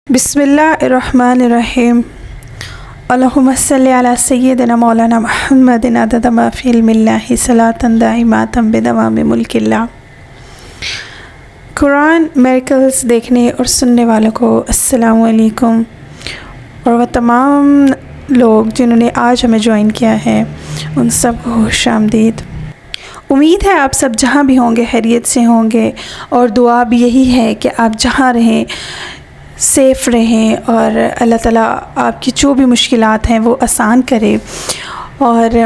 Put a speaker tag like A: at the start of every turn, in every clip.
A: بسم اللہ الرحمن الرحیم اللہم صلی علی سیدنا مولانا محمد عدد ما فی علم اللہ صلاۃ دائمات بدوام ملک اللہ۔ قرآن میریکلز دیکھنے اور سننے والوں کو السلام علیکم، اور وہ تمام لوگ جنہوں نے آج ہمیں جوائن کیا ہے ان سب کو خوش آمدید۔ امید ہے آپ سب جہاں بھی ہوں گے خیریت سے ہوں گے، اور دعا بھی یہی ہے کہ آپ جہاں رہیں سیف رہیں اور اللہ تعالیٰ آپ کی جو بھی مشکلات ہیں وہ آسان کرے، اور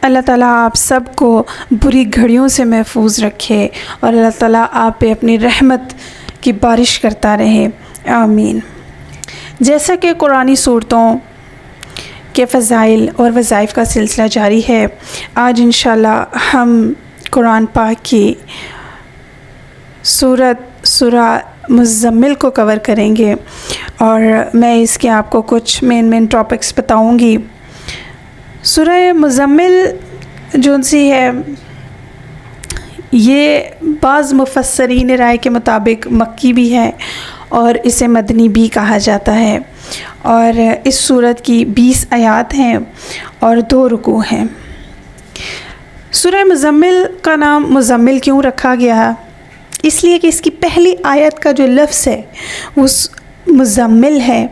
A: اللہ تعالیٰ آپ سب کو بری گھڑیوں سے محفوظ رکھے، اور اللہ تعالیٰ آپ پہ اپنی رحمت کی بارش کرتا رہے، آمین۔ جیسا کہ قرآنی صورتوں کے فضائل اور وظائف کا سلسلہ جاری ہے، آج انشاءاللہ ہم قرآن پاک کی سورہ مزمل کو کور کریں گے، اور میں اس کے آپ کو کچھ مین ٹاپکس بتاؤں گی۔ سورہ مزمل جو سی ہے، یہ بعض مفسرین رائے کے مطابق مکی بھی ہے اور اسے مدنی بھی کہا جاتا ہے، اور اس سورت کی 20 آیات ہیں اور 2 رکوع ہیں۔ سورہ مزمل کا نام مزمل کیوں رکھا گیا؟ اس لیے کہ اس کی پہلی آیت کا جو لفظ ہے وہ مزمل ہے،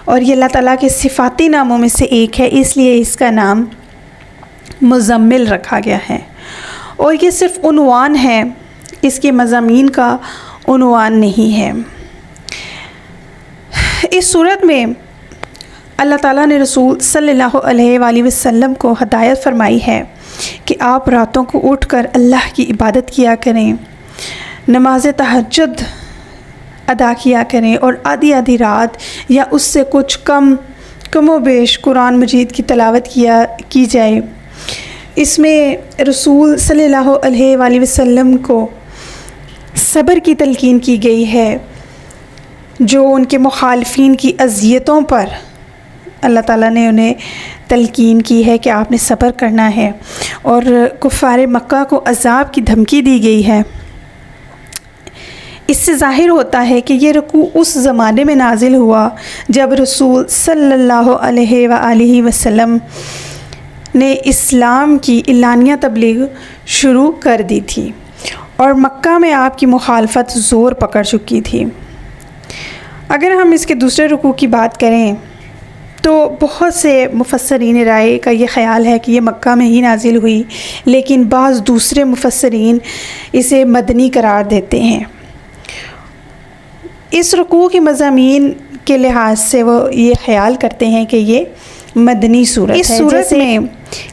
A: اور یہ اللہ تعالیٰ کے صفاتی ناموں میں سے ایک ہے، اس لیے اس کا نام مزمل رکھا گیا ہے، اور یہ صرف عنوان ہے، اس کے مضامین کا عنوان نہیں ہے۔ اس صورت میں اللہ تعالیٰ نے رسول صلی اللہ علیہ وآلہ وسلم کو ہدایت فرمائی ہے کہ آپ راتوں کو اٹھ کر اللہ کی عبادت کیا کریں، نماز تہجد ادا کیا کریں، اور آدھی رات یا اس سے کچھ کم و بیش قرآن مجید کی تلاوت کی جائے۔ اس میں رسول صلی اللہ علیہ وآلہ وسلم کو صبر کی تلقین کی گئی ہے، جو ان کے مخالفین کی اذیتوں پر اللہ تعالیٰ نے انہیں تلقین کی ہے کہ آپ نے صبر کرنا ہے، اور کفار مکہ کو عذاب کی دھمکی دی گئی ہے۔ اس سے ظاہر ہوتا ہے کہ یہ رکوع اس زمانے میں نازل ہوا جب رسول صلی اللہ علیہ وآلہ وسلم نے اسلام کی اعلانیہ تبلیغ شروع کر دی تھی، اور مکہ میں آپ کی مخالفت زور پکڑ چکی تھی۔ اگر ہم اس کے دوسرے رکوع کی بات کریں تو بہت سے مفسرین رائے کا یہ خیال ہے کہ یہ مکہ میں ہی نازل ہوئی، لیکن بعض دوسرے مفسرین اسے مدنی قرار دیتے ہیں۔ اس رکوع کے مضامین کے لحاظ سے وہ یہ خیال کرتے ہیں کہ یہ مدنی صورت ہے۔ اس صورت میں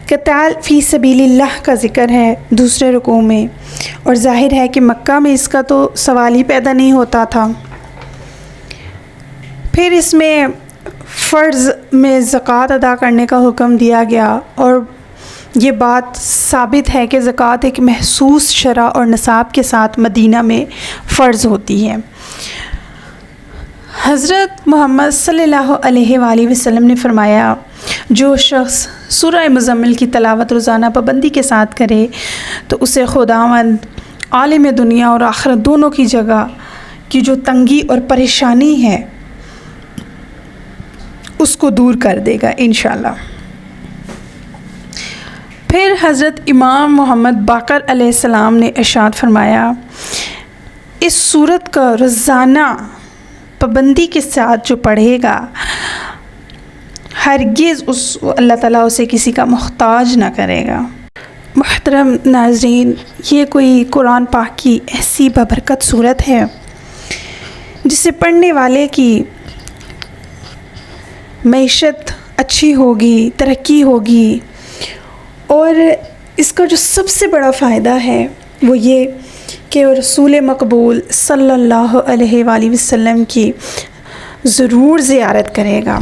A: قتال فی سبیل اللہ کا ذکر ہے دوسرے رکوع میں، اور ظاہر ہے کہ مکہ میں اس کا تو سوال ہی پیدا نہیں ہوتا تھا۔ پھر اس میں فرض میں زکوٰۃ ادا کرنے کا حکم دیا گیا، اور یہ بات ثابت ہے کہ زکوٰۃ ایک محسوس شرح اور نصاب کے ساتھ مدینہ میں فرض ہوتی ہے۔ حضرت محمد صلی اللہ علیہ وآلہ وسلم نے فرمایا، جو شخص سورہ مزمل کی تلاوت روزانہ پابندی کے ساتھ کرے تو اسے خداوند عالم دنیا اور آخرت دونوں کی جگہ کی جو تنگی اور پریشانی ہے اس کو دور کر دے گا انشاءاللہ۔ پھر حضرت امام محمد باقر علیہ السلام نے ارشاد فرمایا، اس سورت کا روزانہ پابندی کے ساتھ جو پڑھے گا ہرگز اللہ تعالیٰ اسے کسی کا محتاج نہ کرے گا۔ محترم ناظرین، یہ کوئی قرآن پاک کی ایسی بابرکت صورت ہے جسے پڑھنے والے کی معیشت اچھی ہوگی، ترقی ہوگی، اور اس کا جو سب سے بڑا فائدہ ہے وہ یہ کہ رسول مقبول صلی اللہ علیہ وآلہ وسلم کی ضرور زیارت کرے گا،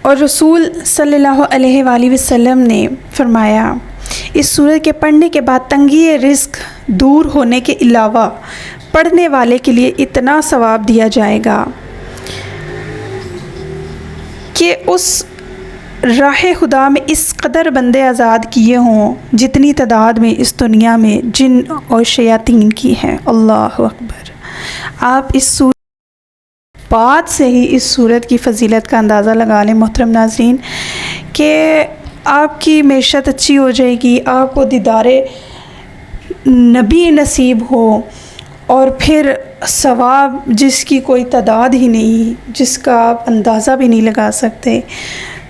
A: اور رسول صلی اللہ علیہ وآلہ وسلم نے فرمایا، اس سورت کے پڑھنے کے بعد تنگی رزق دور ہونے کے علاوہ پڑھنے والے کے لیے اتنا ثواب دیا جائے گا کہ اس راہ خدا میں اس قدر بندے آزاد کیے ہوں جتنی تعداد میں اس دنیا میں جن اور شیاطین کی ہیں۔ اللہ اکبر۔ آپ اس بات سے ہی اس صورت کی فضیلت کا اندازہ لگا لیں محترم ناظرین کہ آپ کی معیشت اچھی ہو جائے گی، آپ کو دیدار نبی نصیب ہو، اور پھر ثواب جس کی کوئی تعداد ہی نہیں، جس کا آپ اندازہ بھی نہیں لگا سکتے۔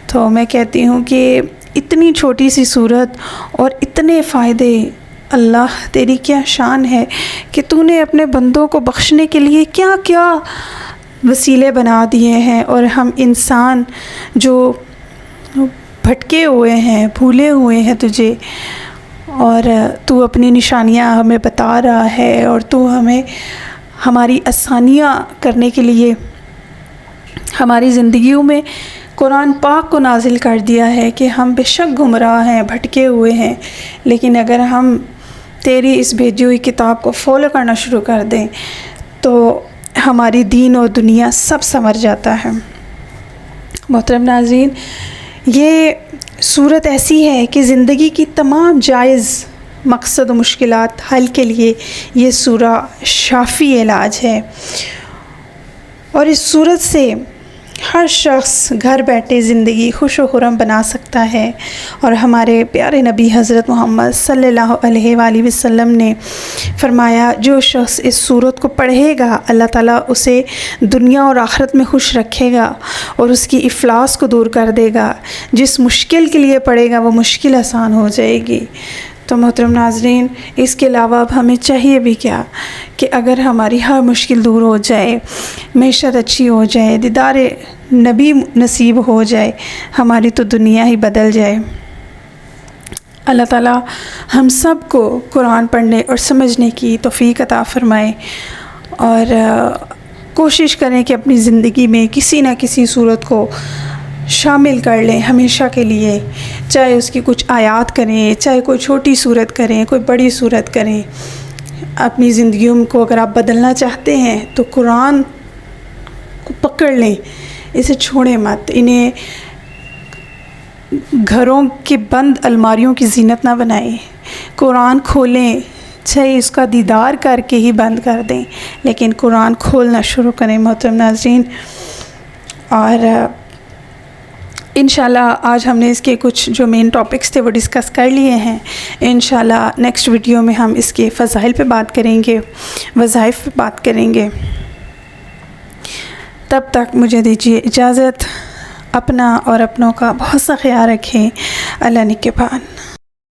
A: تو میں کہتی ہوں کہ اتنی چھوٹی سی صورت اور اتنے فائدے، اللہ تیری کیا شان ہے کہ تو نے اپنے بندوں کو بخشنے کے لیے کیا کیا وسیلے بنا دیے ہیں، اور ہم انسان جو بھٹکے ہوئے ہیں، بھولے ہوئے ہیں تجھے، اور تو اپنی نشانیاں ہمیں بتا رہا ہے، اور تو ہمیں ہماری آسانیاں کرنے کے لیے ہماری زندگیوں میں قرآن پاک کو نازل کر دیا ہے کہ ہم بے شک گمراہ ہیں، بھٹکے ہوئے ہیں، لیکن اگر ہم تیری اس بھیجی ہوئی کتاب کو فالو کرنا شروع کر دیں تو ہماری دین اور دنیا سب سنور جاتا ہے۔ محترم ناظرین، یہ صورت ایسی ہے کہ زندگی کی تمام جائز مقصد و مشکلات حل کے لیے یہ سورہ شافی علاج ہے، اور اس صورت سے ہر شخص گھر بیٹھے زندگی خوش و خرم بنا سکتا ہے۔ اور ہمارے پیارے نبی حضرت محمد صلی اللہ علیہ وآلہ وسلم نے فرمایا، جو شخص اس صورت کو پڑھے گا اللہ تعالیٰ اسے دنیا اور آخرت میں خوش رکھے گا اور اس کی افلاس کو دور کر دے گا۔ جس مشکل کے لیے پڑھے گا وہ مشکل آسان ہو جائے گی۔ تو محترم ناظرین، اس کے علاوہ اب ہمیں چاہیے بھی کیا کہ اگر ہماری ہر مشکل دور ہو جائے، معیشت اچھی ہو جائے، دیدار نبی نصیب ہو جائے، ہماری تو دنیا ہی بدل جائے۔ اللہ تعالیٰ ہم سب کو قرآن پڑھنے اور سمجھنے کی توفیق عطا فرمائے، اور کوشش کریں کہ اپنی زندگی میں کسی نہ کسی صورت کو شامل کر لیں ہمیشہ کے لیے، چاہے اس کی کچھ آیات کریں، چاہے کوئی چھوٹی صورت کریں، کوئی بڑی صورت کریں۔ اپنی زندگیوں کو اگر آپ بدلنا چاہتے ہیں تو قرآن کو پکڑ لیں، اسے چھوڑیں مت، انہیں گھروں کے بند الماریوں کی زینت نہ بنائیں۔ قرآن کھولیں، چاہے اس کا دیدار کر کے ہی بند کر دیں، لیکن قرآن کھولنا شروع کریں محترم ناظرین۔ اور انشاءاللہ آج ہم نے اس کے کچھ جو مین ٹاپکس تھے وہ ڈسکس کر لیے ہیں۔ انشاءاللہ نیکسٹ ویڈیو میں ہم اس کے فضائل پہ بات کریں گے، وظائف پہ بات کریں گے۔ تب تک مجھے دیجیے اجازت، اپنا اور اپنوں کا بہت سا خیال رکھیں۔ اللہ نگہبان۔